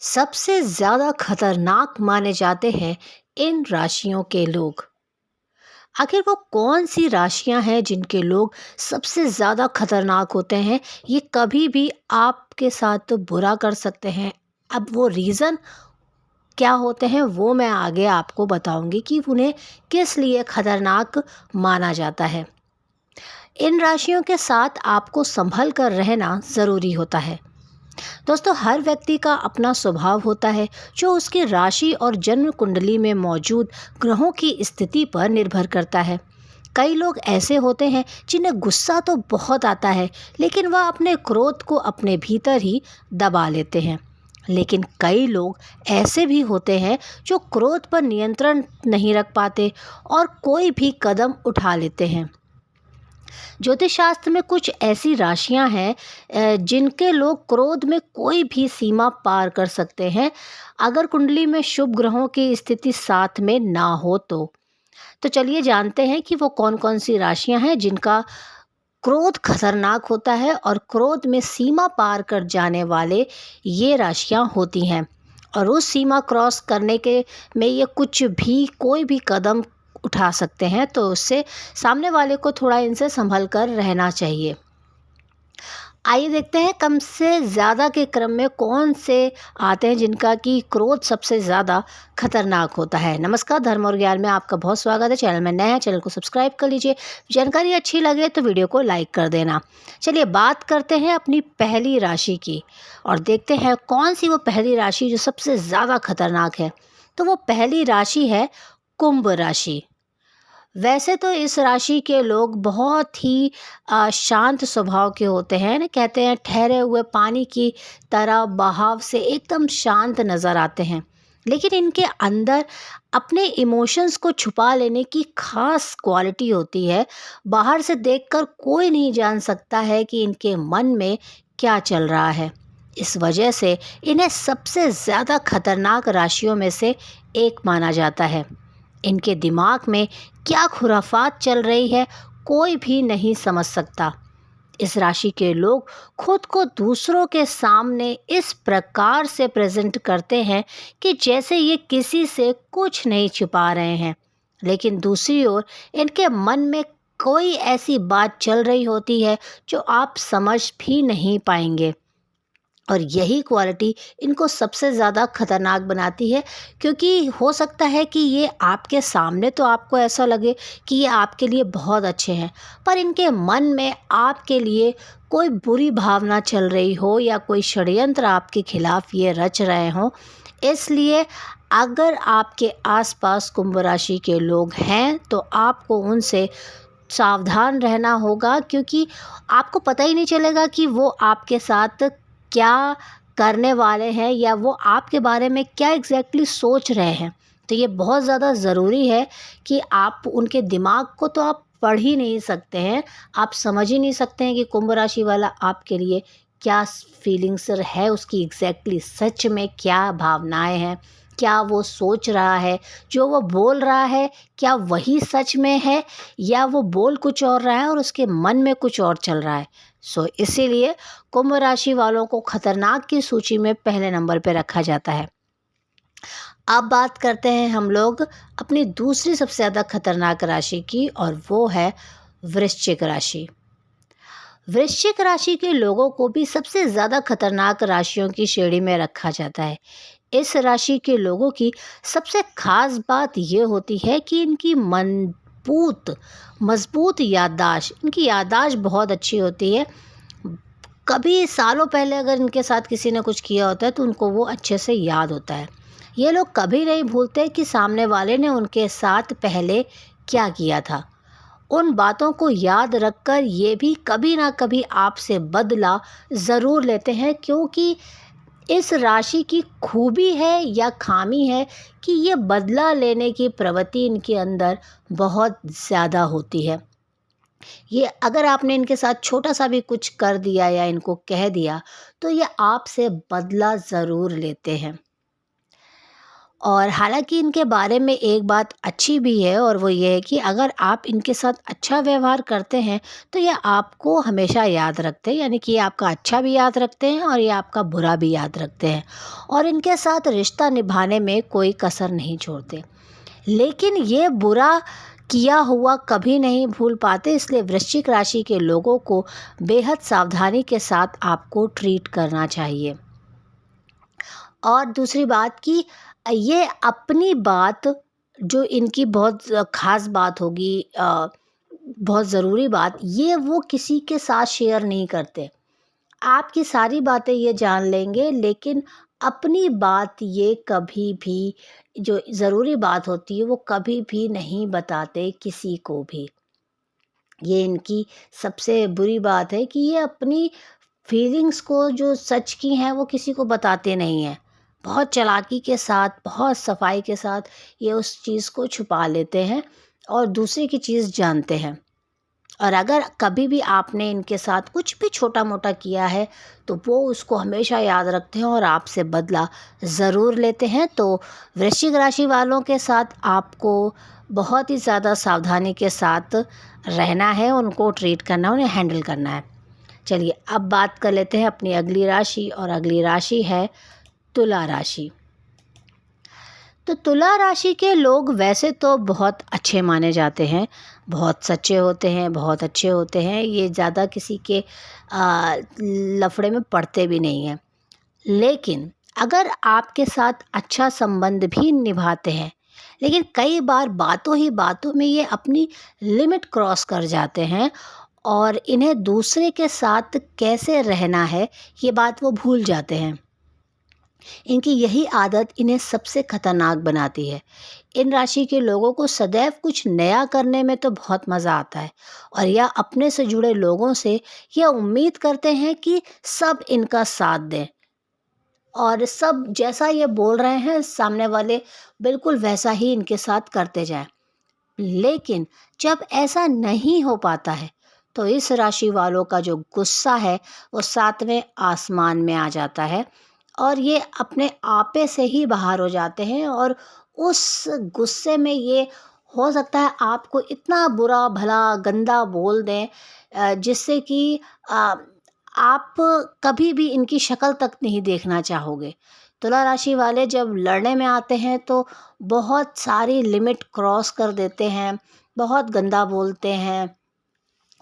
सबसे ज़्यादा खतरनाक माने जाते हैं इन राशियों के लोग। आखिर वो कौन-सी राशियाँ हैं जिनके लोग सबसे ज़्यादा खतरनाक होते हैं? ये कभी भी आपके साथ तो बुरा कर सकते हैं। अब वो रीज़न क्या होते हैं वो मैं आगे आपको बताऊँगी कि उन्हें किस लिए खतरनाक माना जाता है। इन राशियों के साथ आपको सँभल कर रहना ज़रूरी होता है। दोस्तों, हर व्यक्ति का अपना स्वभाव होता है जो उसकी राशि और जन्म कुंडली में मौजूद ग्रहों की स्थिति पर निर्भर करता है। कई लोग ऐसे होते हैं जिन्हें गुस्सा तो बहुत आता है, लेकिन वह अपने क्रोध को अपने भीतर ही दबा लेते हैं। लेकिन कई लोग ऐसे भी होते हैं जो क्रोध पर नियंत्रण नहीं रख पाते और कोई भी कदम उठा लेते हैं। ज्योतिष शास्त्र में कुछ ऐसी राशियां हैं जिनके लोग क्रोध में कोई भी सीमा पार कर सकते हैं, अगर कुंडली में शुभ ग्रहों की स्थिति साथ में ना हो तो चलिए जानते हैं कि वो कौन कौन सी राशियां हैं जिनका क्रोध खतरनाक होता है और क्रोध में सीमा पार कर जाने वाले ये राशियां होती हैं। और उस सीमा क्रॉस करने के में ये कुछ भी कोई भी कदम उठा सकते हैं, तो उससे सामने वाले को थोड़ा इनसे संभल कर रहना चाहिए। आइए देखते हैं कम से ज़्यादा के क्रम में कौन से आते हैं जिनका कि क्रोध सबसे ज़्यादा खतरनाक होता है। नमस्कार, धर्म और ज्ञान में आपका बहुत स्वागत है। चैनल में नया है, चैनल को सब्सक्राइब कर लीजिए। जानकारी अच्छी लगे तो वीडियो को लाइक कर देना। चलिए बात करते हैं अपनी पहली राशि की और देखते हैं कौन सी वो पहली राशि जो सबसे ज़्यादा खतरनाक है। तो वो पहली राशि है कुंभ राशि। वैसे तो इस राशि के लोग बहुत ही शांत स्वभाव के होते हैं ना, कहते हैं ठहरे हुए पानी की तरह बहाव से एकदम शांत नज़र आते हैं। लेकिन इनके अंदर अपने इमोशंस को छुपा लेने की खास क्वालिटी होती है। बाहर से देखकर कोई नहीं जान सकता है कि इनके मन में क्या चल रहा है। इस वजह से इन्हें सबसे ज़्यादा खतरनाक राशियों में से एक माना जाता है। इनके दिमाग में क्या खुराफात चल रही है कोई भी नहीं समझ सकता। इस राशि के लोग खुद को दूसरों के सामने इस प्रकार से प्रेजेंट करते हैं कि जैसे ये किसी से कुछ नहीं छुपा रहे हैं, लेकिन दूसरी ओर इनके मन में कोई ऐसी बात चल रही होती है जो आप समझ भी नहीं पाएंगे। और यही क्वालिटी इनको सबसे ज़्यादा खतरनाक बनाती है, क्योंकि हो सकता है कि ये आपके सामने तो आपको ऐसा लगे कि ये आपके लिए बहुत अच्छे हैं, पर इनके मन में आपके लिए कोई बुरी भावना चल रही हो या कोई षड्यंत्र आपके खिलाफ ये रच रहे हों। इसलिए अगर आपके आसपास कुंभ राशि के लोग हैं तो आपको उनसे सावधान रहना होगा, क्योंकि आपको पता ही नहीं चलेगा कि वो आपके साथ क्या करने वाले हैं या वो आपके बारे में क्या एग्जैक्टली सोच रहे हैं। तो ये बहुत ज़्यादा ज़रूरी है कि आप उनके दिमाग को तो आप पढ़ ही नहीं सकते हैं, आप समझ ही नहीं सकते हैं कि कुंभ राशि वाला आपके लिए क्या फीलिंग्स है, उसकी एग्जैक्टली सच में क्या भावनाएं हैं, क्या वो सोच रहा है, जो वो बोल रहा है क्या वही सच में है या वो बोल कुछ और रहा है और उसके मन में कुछ और चल रहा है। इसीलिए कुंभ राशि वालों को खतरनाक की सूची में पहले नंबर पर रखा जाता है। अब बात करते हैं हम लोग अपनी दूसरी सबसे ज़्यादा खतरनाक राशि की और वो है वृश्चिक राशि। वृश्चिक राशि के लोगों को भी सबसे ज़्यादा खतरनाक राशियों की श्रेणी में रखा जाता है। इस राशि के लोगों की सबसे खास बात ये होती है कि इनकी मजबूत याददाश्त, इनकी याददाश्त बहुत अच्छी होती है। कभी सालों पहले अगर इनके साथ किसी ने कुछ किया होता है तो उनको वो अच्छे से याद होता है। ये लोग कभी नहीं भूलते कि सामने वाले ने उनके साथ पहले क्या किया था। उन बातों को याद रखकर ये भी कभी ना कभी आपसे बदला ज़रूर लेते हैं, क्योंकि इस राशि की खूबी है या खामी है कि ये बदला लेने की प्रवृत्ति इनके अंदर बहुत ज़्यादा होती है। ये अगर आपने इनके साथ छोटा सा भी कुछ कर दिया या इनको कह दिया तो ये आपसे बदला ज़रूर लेते हैं। और हालाँकि इनके बारे में एक बात अच्छी भी है और वो ये है कि अगर आप इनके साथ अच्छा व्यवहार करते हैं, तो ये आपको हमेशा याद रखते हैं, यानी कि ये आपका अच्छा भी याद रखते हैं और ये आपका बुरा भी याद रखते हैं और इनके साथ रिश्ता निभाने में कोई कसर नहीं छोड़ते। लेकिन ये बुरा किया हुआ कभी नहीं भूल पाते, इसलिए वृश्चिक राशि के लोगों को बेहद सावधानी के साथ आपको ट्रीट करना चाहिए। और दूसरी बात कि ये अपनी बात, जो इनकी बहुत ख़ास बात होगी, बहुत ज़रूरी बात, ये वो किसी के साथ शेयर नहीं करते। आपकी सारी बातें ये जान लेंगे, लेकिन अपनी बात ये कभी भी, जो ज़रूरी बात होती है, वो कभी भी नहीं बताते किसी को भी। ये इनकी सबसे बुरी बात है कि ये अपनी फीलिंग्स को, जो सच की हैं, वो किसी को बताते नहीं हैं। बहुत चालाकी के साथ, बहुत सफाई के साथ ये उस चीज़ को छुपा लेते हैं और दूसरे की चीज़ जानते हैं। और अगर कभी भी आपने इनके साथ कुछ भी छोटा-मोटा किया है, तो वो उसको हमेशा याद रखते हैं और आपसे बदला ज़रूर लेते हैं। तो वृश्चिक राशि वालों के साथ आपको बहुत ही ज़्यादा सावधानी के साथ रहना है, उनको ट्रीट करना है, उन्हें हैंडल करना है। चलिए अब बात कर लेते हैं अपनी अगली राशि, और अगली राशि है तुला राशि। तो तुला राशि के लोग वैसे तो बहुत अच्छे माने जाते हैं, बहुत सच्चे होते हैं, बहुत अच्छे होते हैं, ये ज़्यादा किसी के लफड़े में पड़ते भी नहीं हैं। लेकिन अगर आपके साथ अच्छा संबंध भी निभाते हैं, लेकिन कई बार बातों ही बातों में ये अपनी लिमिट क्रॉस कर जाते हैं और इन्हें दूसरे के साथ कैसे रहना है, ये बात वो भूल जाते हैं। इनकी यही आदत इन्हें सबसे खतरनाक बनाती है। इन राशि के लोगों को सदैव कुछ नया करने में तो बहुत मज़ा आता है और या अपने से जुड़े लोगों से यह उम्मीद करते हैं कि सब इनका साथ दें और सब जैसा ये बोल रहे हैं, सामने वाले बिल्कुल वैसा ही इनके साथ करते जाएं। लेकिन जब ऐसा नहीं हो पाता है, तो इस राशि वालों का जो गुस्सा है, वो सातवें आसमान में आ जाता है और ये अपने आपे से ही बाहर हो जाते हैं और उस गुस्से में ये हो सकता है आपको इतना बुरा भला गंदा बोल दें, जिससे कि आप कभी भी इनकी शक्ल तक नहीं देखना चाहोगे। तुला राशि वाले जब लड़ने में आते हैं तो बहुत सारी लिमिट क्रॉस कर देते हैं, बहुत गंदा बोलते हैं,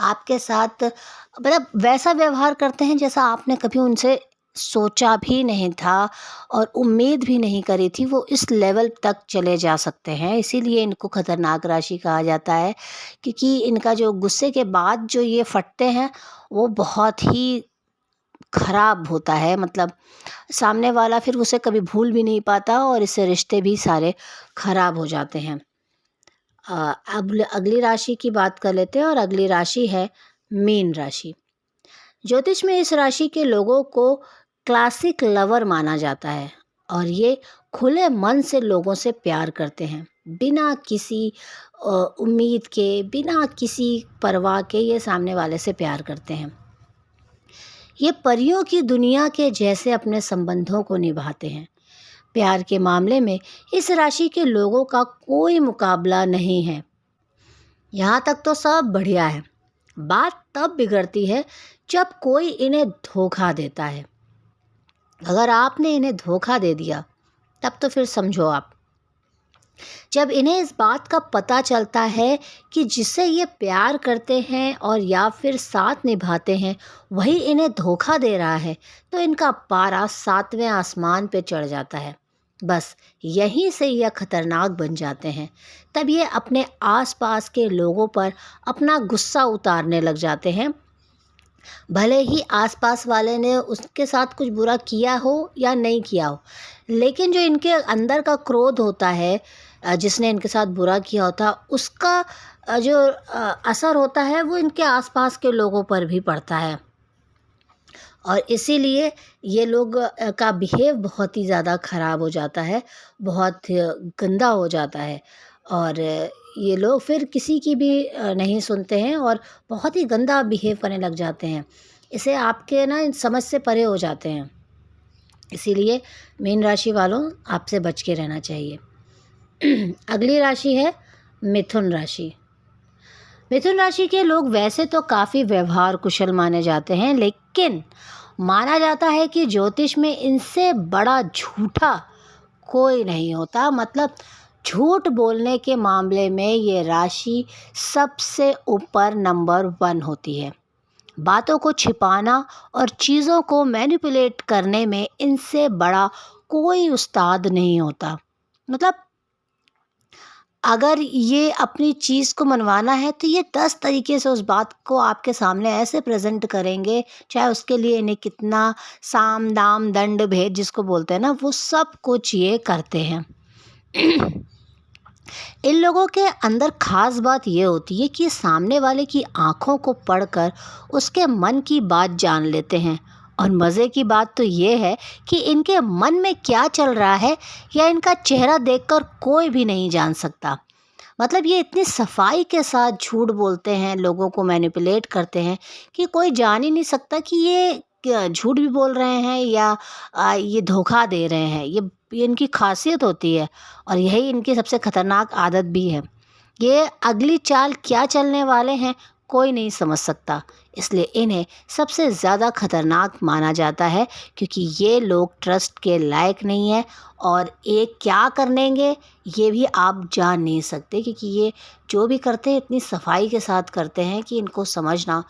आपके साथ मतलब वैसा व्यवहार करते हैं जैसा आपने कभी उनसे सोचा भी नहीं था और उम्मीद भी नहीं करी थी, वो इस लेवल तक चले जा सकते हैं। इसीलिए इनको खतरनाक राशि कहा जाता है, क्योंकि इनका जो गुस्से के बाद जो ये फटते हैं, वो बहुत ही खराब होता है। मतलब सामने वाला फिर उसे कभी भूल भी नहीं पाता और इससे रिश्ते भी सारे खराब हो जाते हैं। अब अगली राशि की बात कर लेते हैं और अगली राशि है मीन राशि। ज्योतिष में इस राशि के लोगों को क्लासिक लवर माना जाता है और ये खुले मन से लोगों से प्यार करते हैं, बिना किसी उम्मीद के, बिना किसी परवाह के ये सामने वाले से प्यार करते हैं। ये परियों की दुनिया के जैसे अपने संबंधों को निभाते हैं। प्यार के मामले में इस राशि के लोगों का कोई मुकाबला नहीं है। यहाँ तक तो सब बढ़िया है। बात तब बिगड़ती है जब कोई इन्हें धोखा देता है। अगर आपने इन्हें धोखा दे दिया, तब तो फिर समझो आप। जब इन्हें इस बात का पता चलता है कि जिससे ये प्यार करते हैं और या फिर साथ निभाते हैं, वही इन्हें धोखा दे रहा है, तो इनका पारा सातवें आसमान पे चढ़ जाता है। बस यहीं से यह खतरनाक बन जाते हैं। तब ये अपने आसपास के लोगों पर अपना गुस्सा उतारने लग जाते हैं, भले ही आसपास वाले ने उसके साथ कुछ बुरा किया हो या नहीं किया हो। लेकिन जो इनके अंदर का क्रोध होता है, जिसने इनके साथ बुरा किया होता, उसका जो असर होता है, वो इनके आसपास के लोगों पर भी पड़ता है और इसीलिए ये लोग का बिहेव बहुत ही ज़्यादा ख़राब हो जाता है, बहुत गंदा हो जाता है और ये लोग फिर किसी की भी नहीं सुनते हैं और बहुत ही गंदा बिहेव करने लग जाते हैं। इसे आपके ना इन समझ से परे हो जाते हैं। इसीलिए मीन राशि वालों आपसे बच के रहना चाहिए। अगली राशि है मिथुन राशि। मिथुन राशि के लोग वैसे तो काफ़ी व्यवहार कुशल माने जाते हैं, लेकिन माना जाता है कि ज्योतिष में इनसे बड़ा झूठा कोई नहीं होता। मतलब झूठ बोलने के मामले में ये राशि सबसे ऊपर नंबर 1 होती है। बातों को छिपाना और चीज़ों को मैनिपुलेट करने में इनसे बड़ा कोई उस्ताद नहीं होता। मतलब अगर ये अपनी चीज़ को मनवाना है तो ये 10 तरीके से उस बात को आपके सामने ऐसे प्रेज़ेंट करेंगे, चाहे उसके लिए इन्हें कितना साम, दाम, दंड, भेद जिसको बोलते हैं ना, वो सब कुछ ये करते हैं। इन लोगों के अंदर ख़ास बात ये होती है कि सामने वाले की आँखों को पढ़कर उसके मन की बात जान लेते हैं। और मज़े की बात तो ये है कि इनके मन में क्या चल रहा है या इनका चेहरा देखकर कोई भी नहीं जान सकता। मतलब ये इतनी सफाई के साथ झूठ बोलते हैं, लोगों को मैनिपुलेट करते हैं कि कोई जान ही नहीं सकता कि ये झूठ भी बोल रहे हैं या ये धोखा दे रहे हैं। ये इनकी खासियत होती है और यही इनकी सबसे खतरनाक आदत भी है। ये अगली चाल क्या चलने वाले हैं कोई नहीं समझ सकता, इसलिए इन्हें सबसे ज़्यादा खतरनाक माना जाता है, क्योंकि ये लोग ट्रस्ट के लायक नहीं है और ये क्या कर लेंगे ये भी आप जान नहीं सकते, क्योंकि ये जो भी करते हैं इतनी सफाई के साथ करते हैं कि इनको समझना